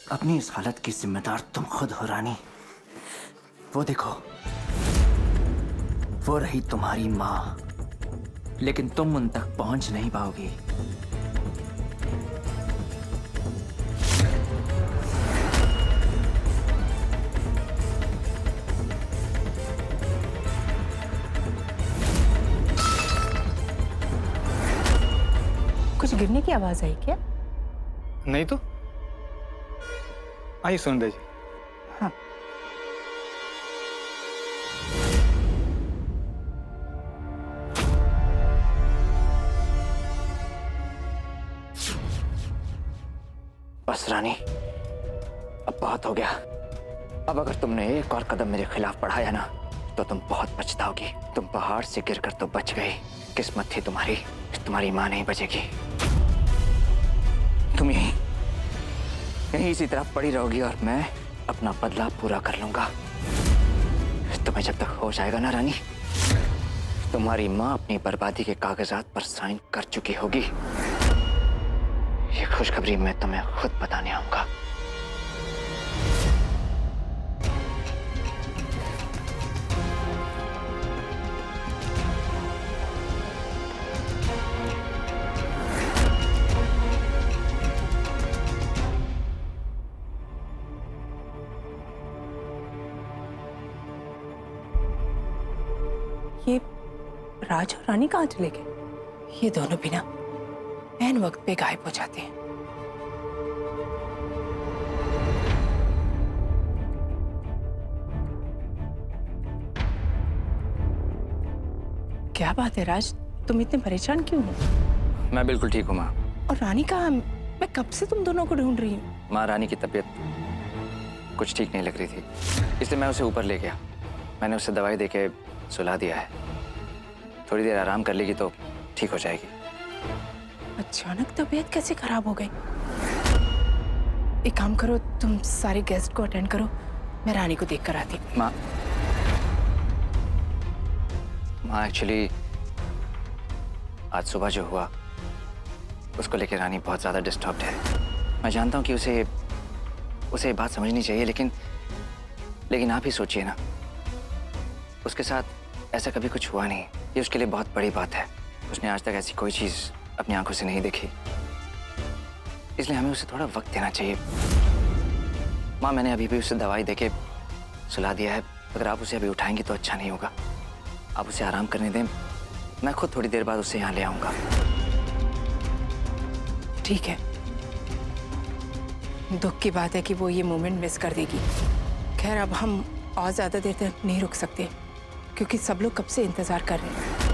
अपनी इस हालत की जिम्मेदार तुम खुद हो रानी। वो देखो, वो रही तुम्हारी माँ, लेकिन तुम उन तक पहुंच नहीं पाओगी। कुछ गिरने की आवाज आई क्या? नहीं तो आइए सुन दीजिए। हाँ। बस रानी, अब बहुत हो गया। अब अगर तुमने एक और कदम मेरे खिलाफ बढ़ाया ना, तो तुम बहुत पछताओगी। तुम पहाड़ से गिरकर तो बच गई, किस्मत थी तुम्हारी, तुम्हारी माँ नहीं बचेगी। तुम यहीं इसी तरह पड़ी रहोगी और मैं अपना बदला पूरा कर लूंगा। तुम्हें जब तक होश आएगा ना रानी, तुम्हारी माँ अपनी बर्बादी के कागजात पर साइन कर चुकी होगी। ये खुशखबरी मैं तुम्हें खुद बताने आऊंगा। ये राज और रानी कहाँ चले गए? ये दोनों बिना ऐन वक्त पे गायब हो जाते हैं। क्या बात है राज, तुम इतने परेशान क्यों हो? मैं बिल्कुल ठीक हूँ माँ। और रानी कहाँ? मैं कब से तुम दोनों को ढूंढ रही हूँ। माँ, रानी की तबीयत कुछ ठीक नहीं लग रही थी, इसलिए मैं उसे ऊपर ले गया। मैंने उसे दवाई देके सुला दिया है। थोड़ी देर आराम कर लेगी तो ठीक हो जाएगी। अचानक तबीयत कैसे खराब हो गई? एक काम करो, तुम सारे गेस्ट को अटेंड करो, मैं रानी को देख कर आती। माँ, एक्चुअली आज सुबह जो हुआ उसको लेकर रानी बहुत ज्यादा डिस्टर्ब्ड है। मैं जानता हूँ कि उसे ये बात समझनी चाहिए, लेकिन आप ही सोचिए ना, उसके साथ ऐसा कभी कुछ हुआ नहीं। ये उसके लिए बहुत बड़ी बात है। उसने आज तक ऐसी कोई चीज अपनी आंखों से नहीं देखी, इसलिए हमें उसे थोड़ा वक्त देना चाहिए। माँ, मैंने अभी भी उसे दवाई देके सुला दिया है। अगर आप उसे अभी उठाएंगी तो अच्छा नहीं होगा। आप उसे आराम करने दें, मैं खुद थोड़ी देर बाद उसे यहाँ ले आऊंगा। ठीक है, दुख की बात है कि वो ये मोमेंट मिस कर देगी। खैर, अब हम और ज्यादा देर तक नहीं रुक सकते, क्योंकि सब लोग कब से इंतजार कर रहे हैं।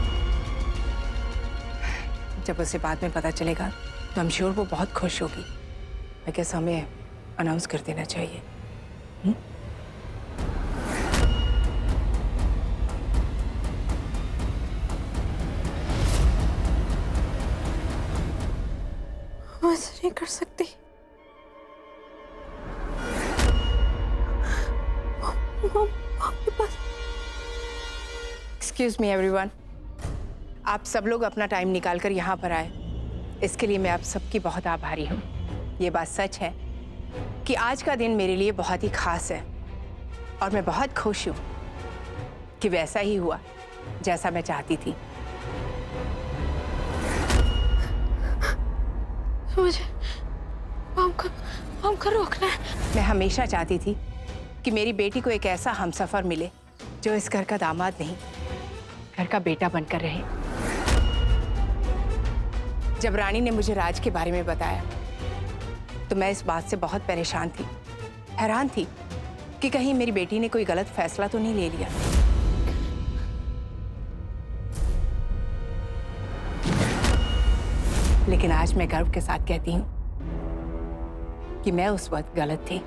जब उसे बाद में पता चलेगा तो I'm श्योर वो बहुत खुश होगी। मैं कैसा हमें अनाउंस कर देना चाहिए। मैं ऐसा नहीं कर सकती। एक्सक्यूज मी एवरीवन, आप सब लोग अपना टाइम निकालकर यहाँ पर आए, इसके लिए मैं आप सबकी बहुत आभारी हूँ। ये बात सच है कि आज का दिन मेरे लिए बहुत ही खास है और मैं बहुत खुश हूँ कि वैसा ही हुआ जैसा मैं चाहती थी। मुझे मॉम को रोकना है। मैं हमेशा चाहती थी कि मेरी बेटी को एक ऐसा हमसफर मिले जो इस घर का दामाद नहीं, घर का बेटा बनकर रहे। जब रानी ने मुझे राज के बारे में बताया तो मैं इस बात से बहुत परेशान थी, हैरान थी कि कहीं मेरी बेटी ने कोई गलत फैसला तो नहीं ले लिया। लेकिन आज मैं गर्व के साथ कहती हूँ कि मैं उस वक्त गलत थी।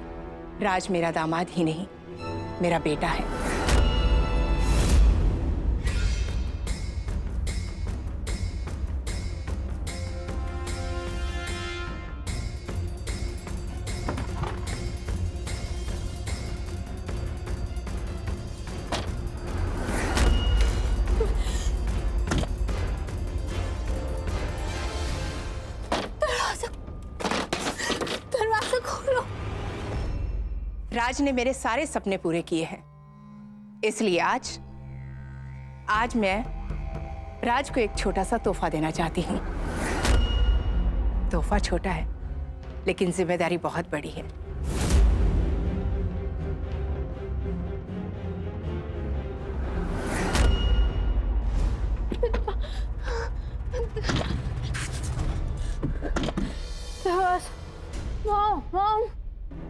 राज मेरा दामाद ही नहीं, मेरा बेटा है। दरवाजा खोलो। राज ने मेरे सारे सपने पूरे किए हैं, इसलिए आज मैं राज को एक छोटा सा तोहफा देना चाहती हूँ। तोहफा छोटा है लेकिन जिम्मेदारी बहुत बड़ी है।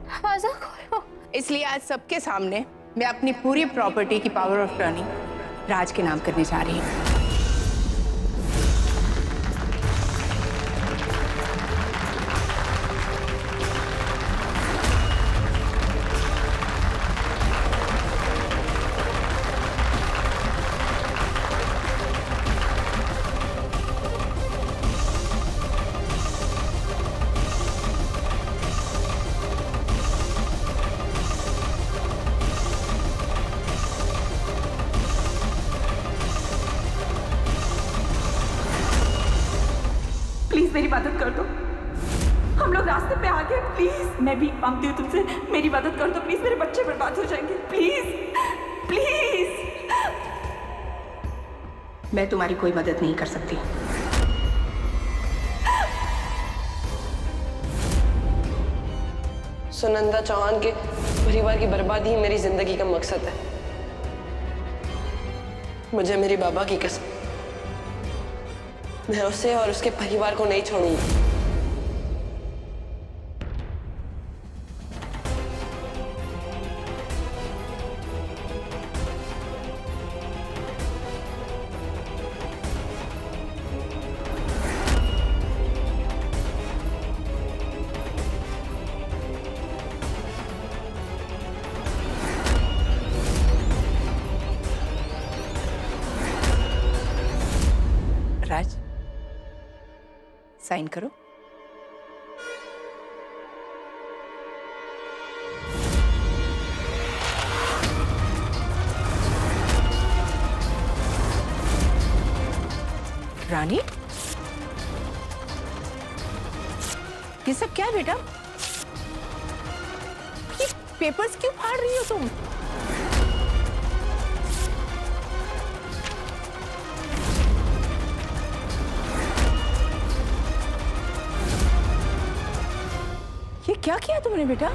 दरवाजा खोलो। इसलिए आज सबके सामने मैं अपनी पूरी प्रॉपर्टी की पावर ऑफ टर्नी राज के नाम करने जा रही हूँ। प्लीज मेरी मदद कर दो, हम लोग रास्ते पे आ गए। प्लीज मैं भी मांगती हूँ तुमसे, मेरी मदद कर दो प्लीज, मेरे बच्चे बर्बाद हो जाएंगे। Please please. मैं तुम्हारी कोई मदद नहीं कर सकती। सुनंदा चौहान के परिवार की बर्बादी ही मेरी जिंदगी का मकसद है। मुझे मेरे बाबा की कसम, मैं उसे और उसके परिवार को नहीं छोड़ूंगी। राज, साइन करो। रानी, ये सब क्या है बेटा? ये पेपर्स क्यों फाड़ रही हो तुम? ये क्या किया तुमने बेटा?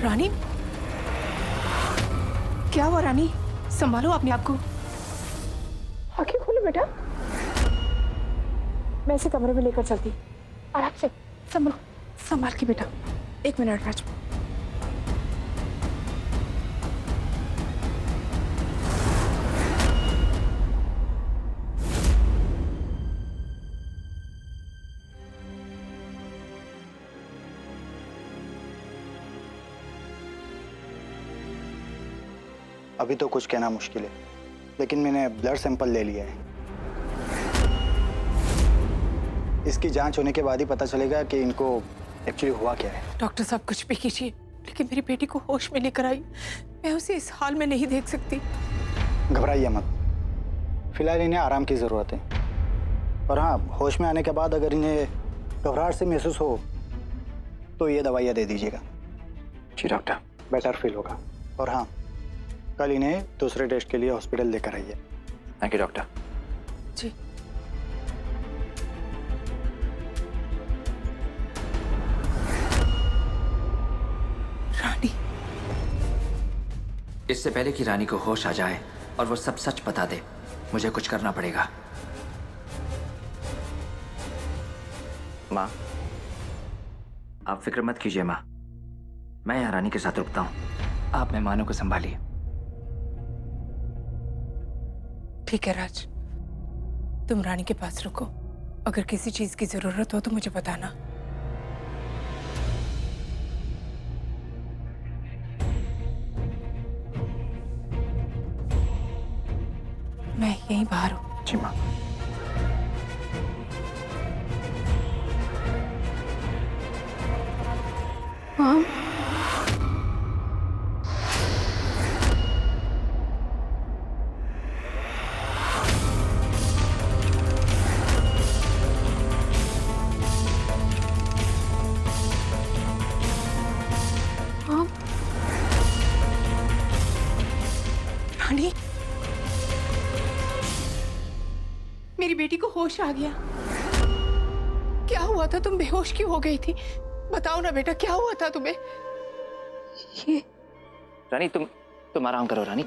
रानी, क्या हुआ रानी? संभालो अपने आप को। आंखें खोलो बेटा। मैं इसे कमरे में लेकर चलती। आराम से संभाल, संभाल के बेटा। एक मिनट राज। अभी तो कुछ कहना मुश्किल है, लेकिन मैंने ब्लड सैंपल ले लिया है। इसकी जांच होने के बाद ही पता चलेगा कि इनको एक्चुअली हुआ क्या है। डॉक्टर साहब कुछ भी कीजिए, लेकिन मेरी बेटी को होश में लेकर आई। मैं उसे इस हाल में नहीं देख सकती। घबराइए मत, फिलहाल इन्हें आराम की ज़रूरत है। और हाँ, होश में आने के बाद अगर इन्हें घबराहट से महसूस हो तो ये दवाइयाँ दे दीजिएगा। जी डॉक्टर। बेटर फील होगा। और हाँ, कल इन्हें दूसरे टेस्ट के लिए हॉस्पिटल लेकर आइए। Thank you doctor. जी। रानी, इससे पहले कि रानी को होश आ जाए और वो सब सच बता दे, मुझे कुछ करना पड़ेगा। माँ, आप फिक्र मत कीजिए माँ, मैं यहाँ रानी के साथ रुकता हूँ। आप मेहमानों को संभालिए। ठीक है राज, तुम रानी के पास रुको। अगर किसी चीज की जरूरत हो तो मुझे बताना। मैं यहीं बाहर हूँ। जी माँ। मॉम, रानी, मेरी बेटी को होश आ गया। क्या हुआ था? तुम बेहोश क्यों हो गई थी? बताओ ना बेटा, क्या हुआ था तुम्हें? ये रानी तुम आराम करो रानी।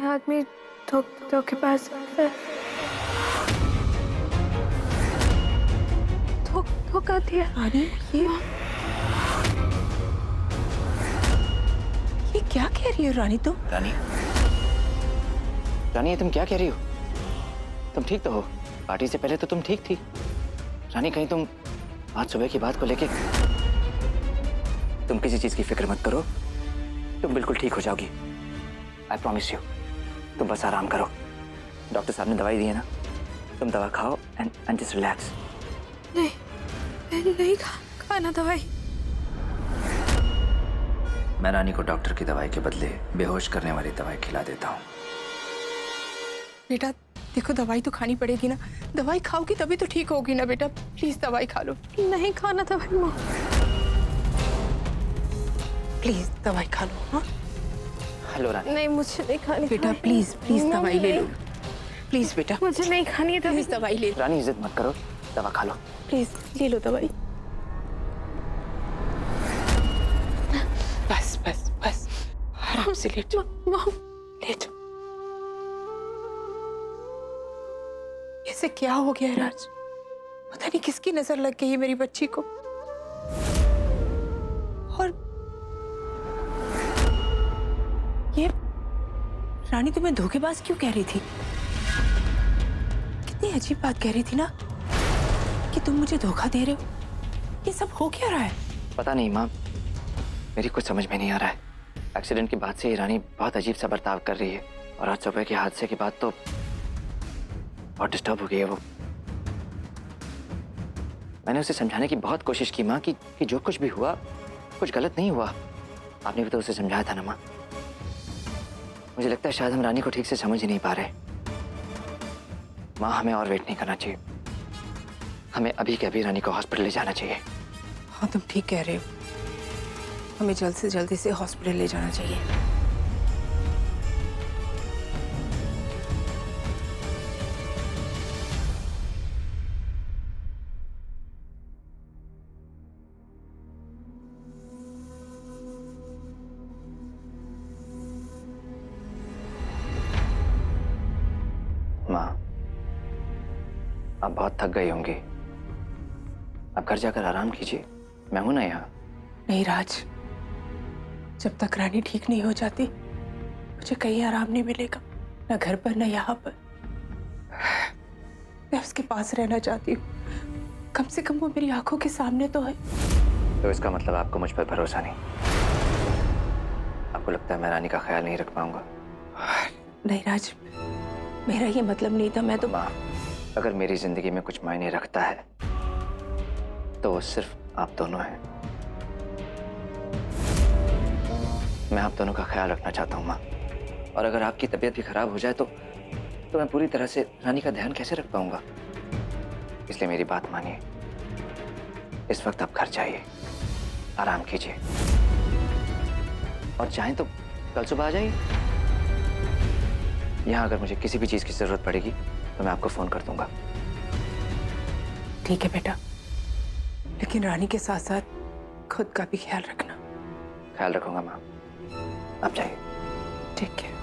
आदमी धोखेबाज है। धोखा दिया। रानी, ये क्या कह रही हो रानी तुम? रानी ये तुम क्या कह रही हो? तुम ठीक तो हो? पार्टी से पहले तो तुम ठीक थी। रानी कहीं तुम आज सुबह की बात को लेके तुम किसी चीज की फिक्र मत करो, तुम बिल्कुल ठीक हो जाओगी। I promise you. तुम बस आराम करो। डॉक्टर साहब ने दवाई दी है ना, तुम दवा खाओ एंड जस्ट रिलैक्स। नहीं खाना दवाई। मैं रानी को डॉक्टर की दवाई के बदले बेहोश करने वाली दवाई खिला देता हूँ। बेटा देखो, दवाई तो खानी पड़ेगी ना। दवाई खाओगी तभी तो ठीक होगी ना बेटा। प्लीज दवाई खा लो। नहीं खाना दवाई माँ। प्लीज दवाई खा लो। हाँ हेलो रानी। नहीं, मुझे नहीं खानी बेटा, दवाई। प्लीज दवाई ले लो। प्लीज बेटा, मुझे नहीं खानी है प्लीज दवाई ले लो। रानी जिद मत करो, दवा खा लो। प्लीज ले लो दवाई। बस बस बस, आराम से लेटो। लेटो। ऐसे क्या हो गया है राज? पता नहीं किसकी नजर लग गई है मेरी बच्ची को। और ये रानी तुम्हें धोखेबाज क्यों कह रही थी? कितनी अजीब बात कह रही थी ना, कि तुम मुझे धोखा दे रहे हो। ये सब हो क्या रहा है? पता नहीं माँ, मेरी कुछ समझ में नहीं आ रहा है। एक्सीडेंट के बाद से ही रानी बहुत अजीब सा बर्ताव कर रही है, और आज सुबह के हादसे के बाद तो बहुत डिस्टर्ब हो गई है वो। मैंने उसे समझाने की बहुत कोशिश की माँ कि जो कुछ भी हुआ कुछ गलत नहीं हुआ। आपने भी तो उसे समझाया था ना माँ। मुझे लगता है शायद हम रानी को ठीक से समझ ही नहीं पा रहे। माँ, हमें और वेट नहीं करना चाहिए। हमें अभी के अभी रानी को हॉस्पिटल ले जाना चाहिए। हाँ तुम ठीक कह रहे हो, हमें जल्द से जल्द इसे हॉस्पिटल ले जाना चाहिए। माँ, आप बहुत थक गई होंगी, अब घर जाकर आराम कीजिए। मैं हूं ना यहाँ। नहीं राज, जब तक रानी ठीक नहीं हो जाती मुझे कहीं आराम नहीं मिलेगा, ना घर पर ना यहाँ पर। मैं उसके पास रहना चाहती हूँ, कम से कम वो मेरी आंखों के सामने तो है। तो इसका मतलब आपको मुझ पर भरोसा नहीं? आपको लगता है मैं रानी का ख्याल नहीं रख पाऊंगा? नहीं राज, मेरा ये मतलब नहीं था। मैं तो माँ, अगर मेरी जिंदगी में कुछ मायने रखता है तो वो सिर्फ आप दोनों हैं। मैं आप दोनों का ख्याल रखना चाहता हूँ माँ, और अगर आपकी तबीयत भी खराब हो जाए तो मैं पूरी तरह से रानी का ध्यान कैसे रख पाऊंगा? इसलिए मेरी बात मानिए, इस वक्त आप घर जाइए, आराम कीजिए, और चाहें तो कल सुबह आ जाइए। यहाँ अगर मुझे किसी भी चीज की जरूरत पड़ेगी तो मैं आपको फोन कर दूंगा। ठीक है बेटा, लेकिन रानी के साथ साथ खुद का भी ख्याल रखना। ख्याल रखूंगा माँ, आप जाइए। ठीक है।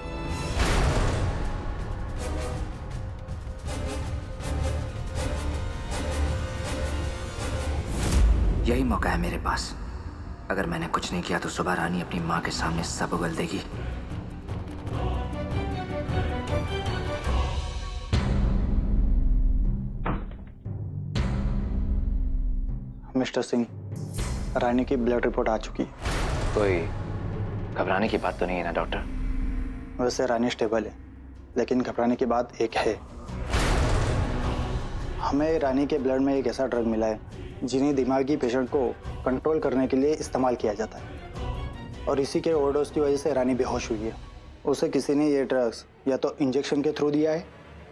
यही मौका है मेरे पास। अगर मैंने कुछ नहीं किया तो सुबह रानी अपनी माँ के सामने सब उगल देगी। मिस्टर सिंह, रानी की ब्लड रिपोर्ट आ चुकी है। कोई घबराने की बात तो नहीं है ना डॉक्टर? वैसे रानी स्टेबल है, लेकिन घबराने की बात एक है। हमें रानी के ब्लड में एक ऐसा ड्रग मिला है जिन्हें दिमागी पेशेंट को कंट्रोल करने के लिए इस्तेमाल किया जाता है, और इसी के ओवरडोज की वजह से रानी बेहोश हुई है। उसे किसी ने ये ड्रग्स या तो इंजेक्शन के थ्रू दिया है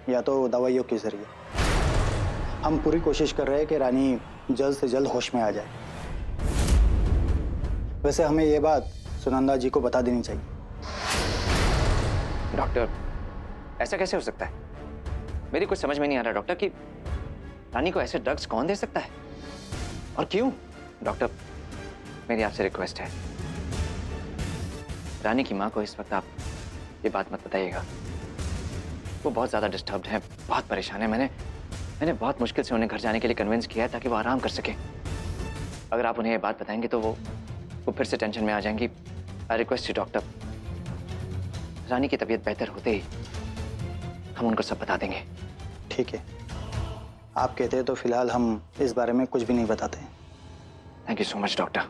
या तो दवाइयों के जरिए। हम पूरी कोशिश कर रहे हैं कि रानी जल्द से जल्द होश में आ जाए। वैसे हमें ये बात सुनंदा जी को बता देनी चाहिए। डॉक्टर, ऐसा कैसे हो सकता है? मेरी कुछ समझ में नहीं आ रहा डॉक्टर कि रानी को ऐसे ड्रग्स कौन दे सकता है और क्यों? डॉक्टर, मेरी आपसे रिक्वेस्ट है, रानी की माँ को इस वक्त आप ये बात मत बताइएगा। वो बहुत ज्यादा डिस्टर्ब्ड है, बहुत परेशान है। मैंने बहुत मुश्किल से उन्हें घर जाने के लिए कन्विंस किया है ताकि वो आराम कर सके। अगर आप उन्हें ये बात बताएंगे तो वो फिर से टेंशन में आ जाएंगी। आई रिक्वेस्ट यू डॉक्टर, रानी की तबीयत बेहतर होते ही हम उनको सब बता देंगे। ठीक है, आप कहते हैं तो फिलहाल हम इस बारे में कुछ भी नहीं बताते। Thank you so much doctor.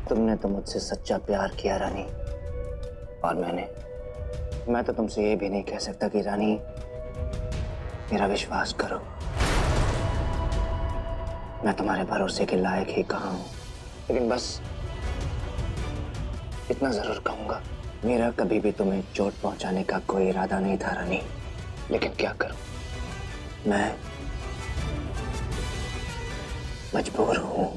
तुमने तो मुझसे सच्चा प्यार किया रानी, और मैं तो तुमसे ये भी नहीं कह सकता कि रानी मेरा विश्वास करो। मैं तुम्हारे भरोसे के लायक ही कहा हूं, लेकिन बस इतना जरूर कहूंगा, मेरा कभी भी तुम्हें चोट पहुंचाने का कोई इरादा नहीं था रानी, लेकिन क्या करूं, मैं मजबूर हूं।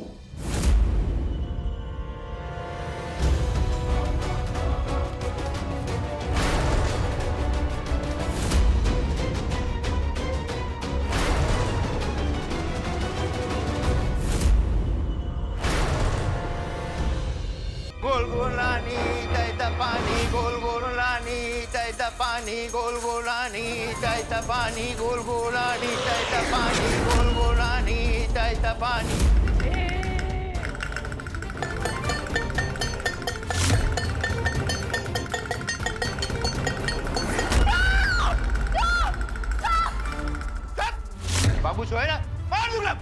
गोल गोल रानी तैता पानी, गोल गोल रानी तैता पानी, गोल गोल रानी तैता पानी, गोल गोल रानी तैता पानी, गोल गोल रानी तैता पानी। बाबू सोए ना, मार दूंगा।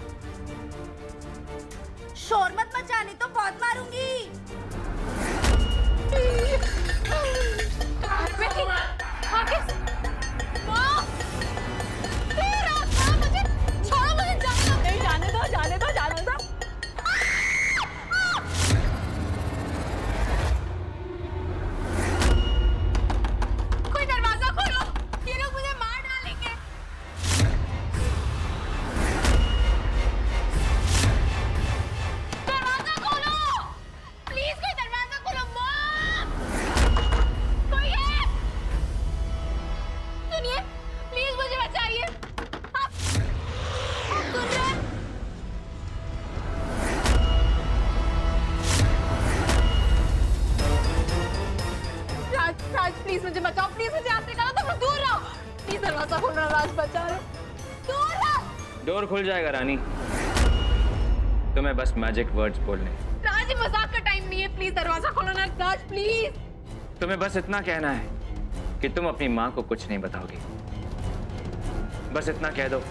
शोर मत मचा, नहीं तो बहुत मारूंगी। जाने दो। कोई दरवाजा खोलो, ये लोग मुझे मार डालेंगे। दरवाजा खोलो, प्लीज कोई दरवाजा खोलो। मॉम, कोई है? सुनिए, प्लीज मुझे बचाइए। आप सुन रहे हैं? राज प्लीज मुझे बचाओ, प्लीज मुझे यहाँ से निकालो, तुम लोग दूर रहो। प्लीज दरवाजा खोलो, राज बचा लो, दूर रहो। डोर खुल जाएगा रानी, तुम्हें बस मैजिक वर्ड्स बोलने। राज, ये मजाक का टाइम नहीं है, प्लीज दरवाजा खोलो ना राज, प्लीज। तुम्हें बस इतना कहना है कि तुम अपनी माँ को कुछ नहीं बताओगी, बस इतना कह दो,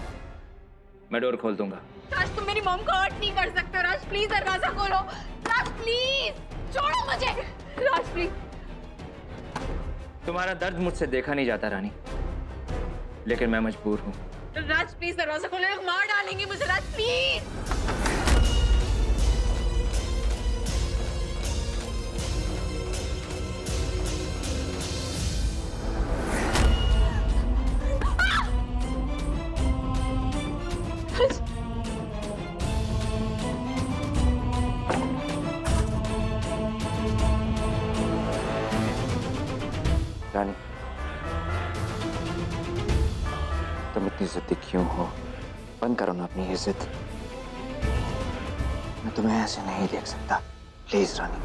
मैं डोर खोल दूंगा। राज, तुम मेरी मॉम को हर्ट नहीं कर सकते हो। राज प्लीज दरवाजा खोलो। राज प्लीज, छोड़ो मुझे। राज प्लीज। तुम्हारा दर्द मुझसे देखा नहीं जाता रानी, लेकिन मैं मजबूर हूँ। राज प्लीज दरवाजा खोलो, लोग मार डालेंगे मुझे। राज प्लीज। रानी, तुम इतनी जिद्दी क्यों हो? बंद करो ना अपनी ये जिद। मैं तुम्हें ऐसे नहीं देख सकता, प्लीज रानी।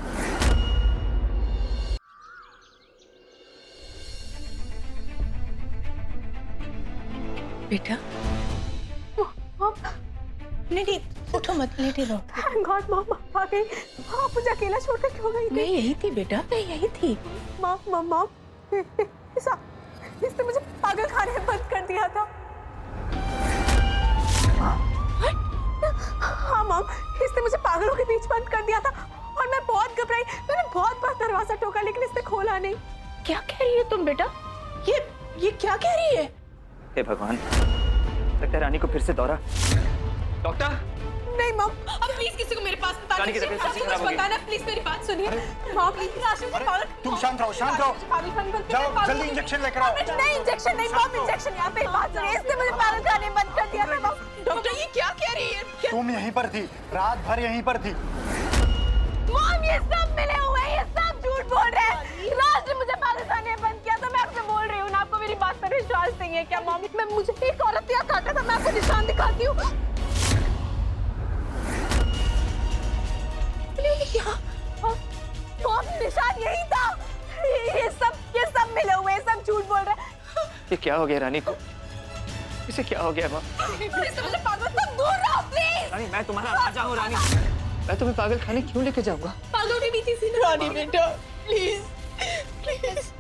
बेटा, नहीं, उठो मत, लेटे रहो। गॉड मॉम आ गई। आप मुझे अकेला छोड़कर क्यों गई थी? मैं यही थी बेटा, मैं यही थी। मॉम इसने मुझे पागल खाने में बंद कर दिया था। हाँ मॉम, इसने नहीं। क्या कह रही है तुम बेटा? ये क्या कह रही है? हे भगवान, लगता है रानी को फिर से दौरा। डॉक्टर, नहीं मॉम, अब प्लीज किसी को मेरे पास बता रानी की तबीयत दीजिए। कैसी खराब हो गई? बताना प्लीज, मेरी बात सुनिए। मॉम प्लीज, राशि से पागल। तुम शांत रहो, शांत रहो। जाओ, जल्दी इंजेक्शन लेकर आओ। नहीं इंजेक्शन नहीं मॉम, इंजेक्शन यहाँ पे बात सुनिए। इसने मुझे पागल खाने बंद कर दिया था मॉम। डॉक्टर ये क्या कह रही है? तुम यहीं पर थी, रात भर यहीं पर थी। मॉम ये सब मिले हुए हैं, ये सब झूठ बोल रहे हैं। राज ने मुझे पागल खाने बंद किया था, मैं आपसे बोल रही हूँ ना। आपको मेरी बात पर विश्वास नहीं है क्या मॉम? मैं मुझे एक औरत यहाँ काटा था, मैं आपको निशान दिखाती हूँ। मॉम निशान यही था। ये सब मिले हुए हैं, सब झूठ बोल रहे हैं। ये क्या हो गया रानी को? इसे क्या हो गया माँ? इससे मुझे पागल से दूर रहो प्लीज। रानी, मैं तुम्हारा राजा हूँ रानी। मैं तुम्हें पागल खाने क्यों लेके जाऊंगा? पागल के बीच रानी बेटा प्लीज प्लीज